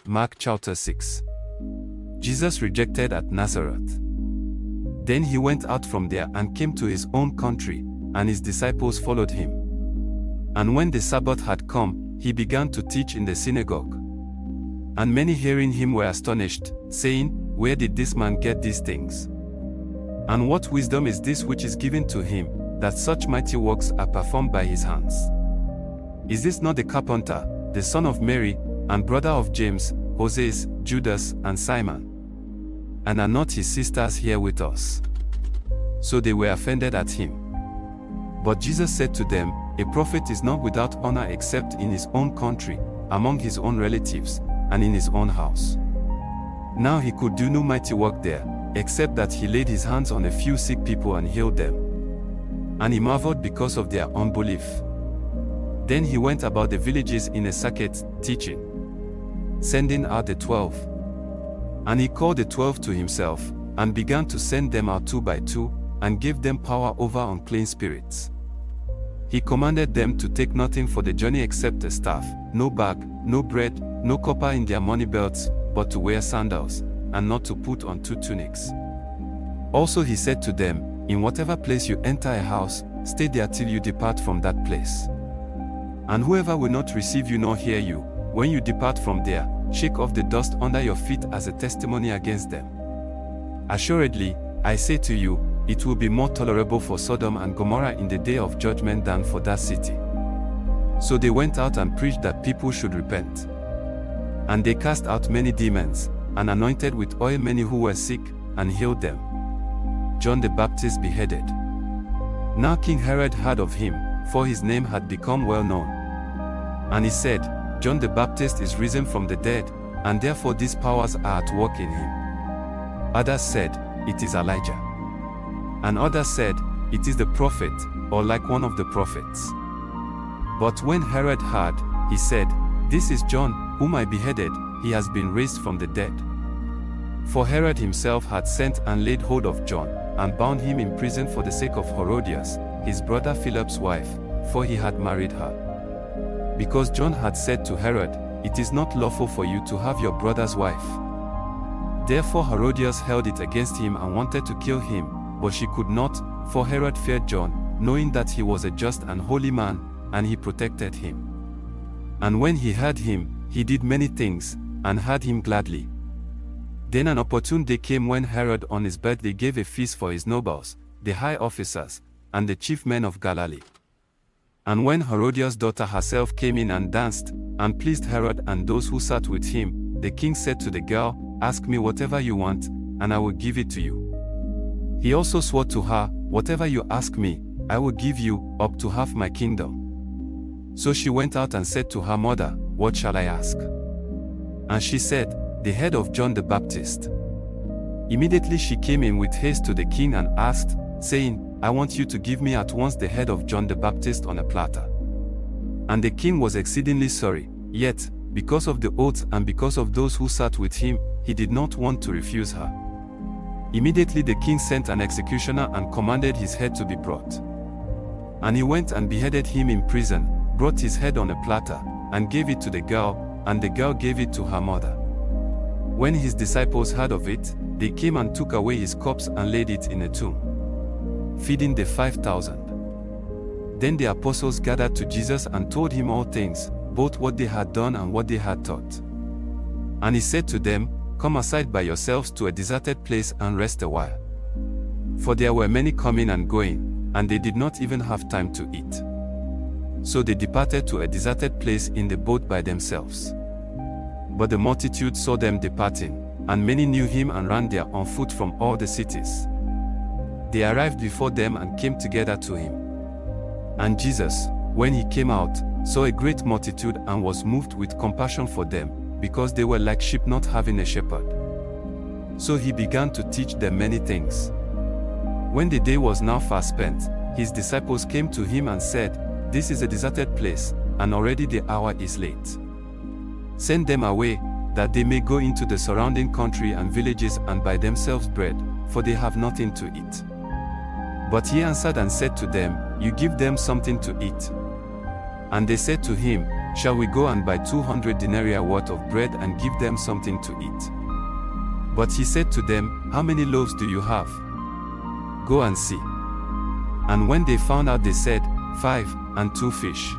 Mark chapter 6. Jesus rejected at Nazareth. Then he went out from there and came to his own country, and his disciples followed him. And when the Sabbath had come, he began to teach in the synagogue. And many hearing him were astonished, saying, Where did this man get these things? And what wisdom is this which is given to him, that such mighty works are performed by his hands? Is this not the carpenter, the son of Mary, and brother of James, Joses, Judas, and Simon? And are not his sisters here with us? So they were offended at him. But Jesus said to them, A prophet is not without honor except in his own country, among his own relatives, and in his own house. Now he could do no mighty work there, except that he laid his hands on a few sick people and healed them. And he marveled because of their unbelief. Then he went about the villages in a circuit, teaching, sending out the 12. And he called the 12 to himself, and began to send them out 2 by 2, and gave them power over unclean spirits. He commanded them to take nothing for the journey except a staff, no bag, no bread, no copper in their money belts, but to wear sandals, and not to put on 2 tunics. Also he said to them, In whatever place you enter a house, stay there till you depart from that place. And whoever will not receive you nor hear you, when you depart from there, shake off the dust under your feet as a testimony against them. Assuredly, I say to you, it will be more tolerable for Sodom and Gomorrah in the day of judgment than for that city. So they went out and preached that people should repent. And they cast out many demons, and anointed with oil many who were sick, and healed them. John the Baptist beheaded. Now King Herod heard of him, for his name had become well known. And he said, John the Baptist is risen from the dead, and therefore these powers are at work in him. Others said, It is Elijah. And others said, It is the prophet, or like one of the prophets. But when Herod heard, he said, This is John, whom I beheaded, he has been raised from the dead. For Herod himself had sent and laid hold of John, and bound him in prison for the sake of Herodias, his brother Philip's wife, for he had married her. Because John had said to Herod, It is not lawful for you to have your brother's wife. Therefore Herodias held it against him and wanted to kill him, but she could not, for Herod feared John, knowing that he was a just and holy man, and he protected him. And when he heard him, he did many things, and heard him gladly. Then an opportune day came when Herod on his birthday gave a feast for his nobles, the high officers, and the chief men of Galilee. And when Herodias' daughter herself came in and danced, and pleased Herod and those who sat with him, the king said to the girl, Ask me whatever you want, and I will give it to you. He also swore to her, Whatever you ask me, I will give you, up to half my kingdom. So she went out and said to her mother, What shall I ask? And she said, The head of John the Baptist. Immediately she came in with haste to the king and asked, saying, I want you to give me at once the head of John the Baptist on a platter. And the king was exceedingly sorry, yet, because of the oaths and because of those who sat with him, he did not want to refuse her. Immediately the king sent an executioner and commanded his head to be brought. And he went and beheaded him in prison, brought his head on a platter, and gave it to the girl, and the girl gave it to her mother. When his disciples heard of it, they came and took away his corpse and laid it in a tomb. Feeding the 5,000. Then the apostles gathered to Jesus and told him all things, both what they had done and what they had taught. And he said to them, Come aside by yourselves to a deserted place and rest a while. For there were many coming and going, and they did not even have time to eat. So they departed to a deserted place in the boat by themselves. But the multitude saw them departing, and many knew him and ran there on foot from all the cities. They arrived before them and came together to him. And Jesus, when he came out, saw a great multitude and was moved with compassion for them, because they were like sheep not having a shepherd. So he began to teach them many things. When the day was now far spent, his disciples came to him and said, This is a deserted place, and already the hour is late. Send them away, that they may go into the surrounding country and villages and buy themselves bread, for they have nothing to eat. But he answered and said to them, You give them something to eat. And they said to him, "Shall we go and buy 200 denarii worth of bread and give them something to eat?" But he said to them, "How many loaves do you have? Go and see." And when they found out, they said, 5, and 2 fish.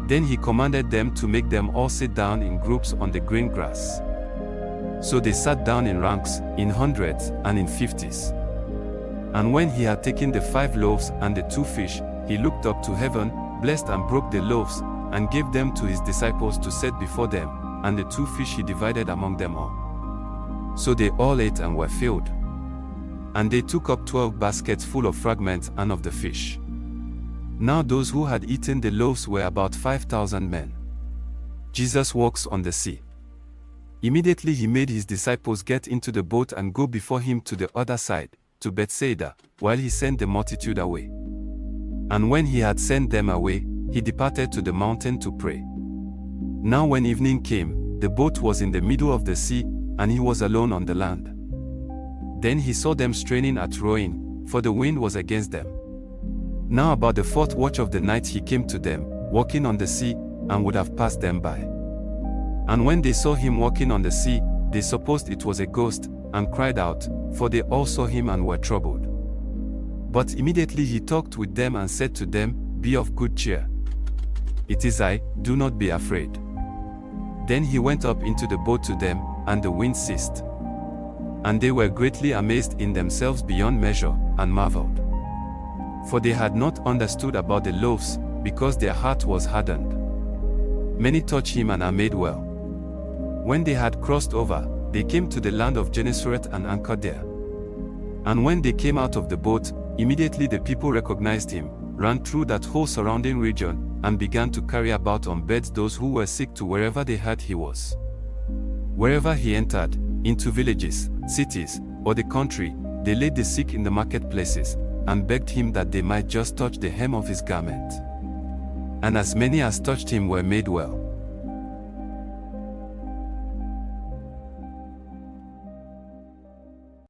Then he commanded them to make them all sit down in groups on the green grass. So they sat down in ranks, in hundreds, and in 50s. And when he had taken the 5 loaves and the 2 fish, he looked up to heaven, blessed and broke the loaves, and gave them to his disciples to set before them, and the 2 fish he divided among them all. So they all ate and were filled. And they took up 12 baskets full of fragments and of the fish. Now those who had eaten the loaves were about 5,000 men. Jesus walks on the sea. Immediately he made his disciples get into the boat and go before him to the other side, to Bethsaida, while he sent the multitude away. And when he had sent them away, he departed to the mountain to pray. Now when evening came, the boat was in the middle of the sea, and he was alone on the land. Then he saw them straining at rowing, for the wind was against them. Now about the 4th watch of the night he came to them, walking on the sea, and would have passed them by. And when they saw him walking on the sea, they supposed it was a ghost, and cried out, for they all saw him and were troubled. But immediately he talked with them and said to them, "Be of good cheer. It is I, do not be afraid." Then he went up into the boat to them, and the wind ceased. And they were greatly amazed in themselves beyond measure, and marveled. For they had not understood about the loaves, because their heart was hardened. Many touched him and are made well. When they had crossed over, they came to the land of Gennesaret and anchored there. And when they came out of the boat, immediately the people recognized him, ran through that whole surrounding region, and began to carry about on beds those who were sick to wherever they heard he was. Wherever he entered, into villages, cities, or the country, they laid the sick in the marketplaces, and begged him that they might just touch the hem of his garment. And as many as touched him were made well.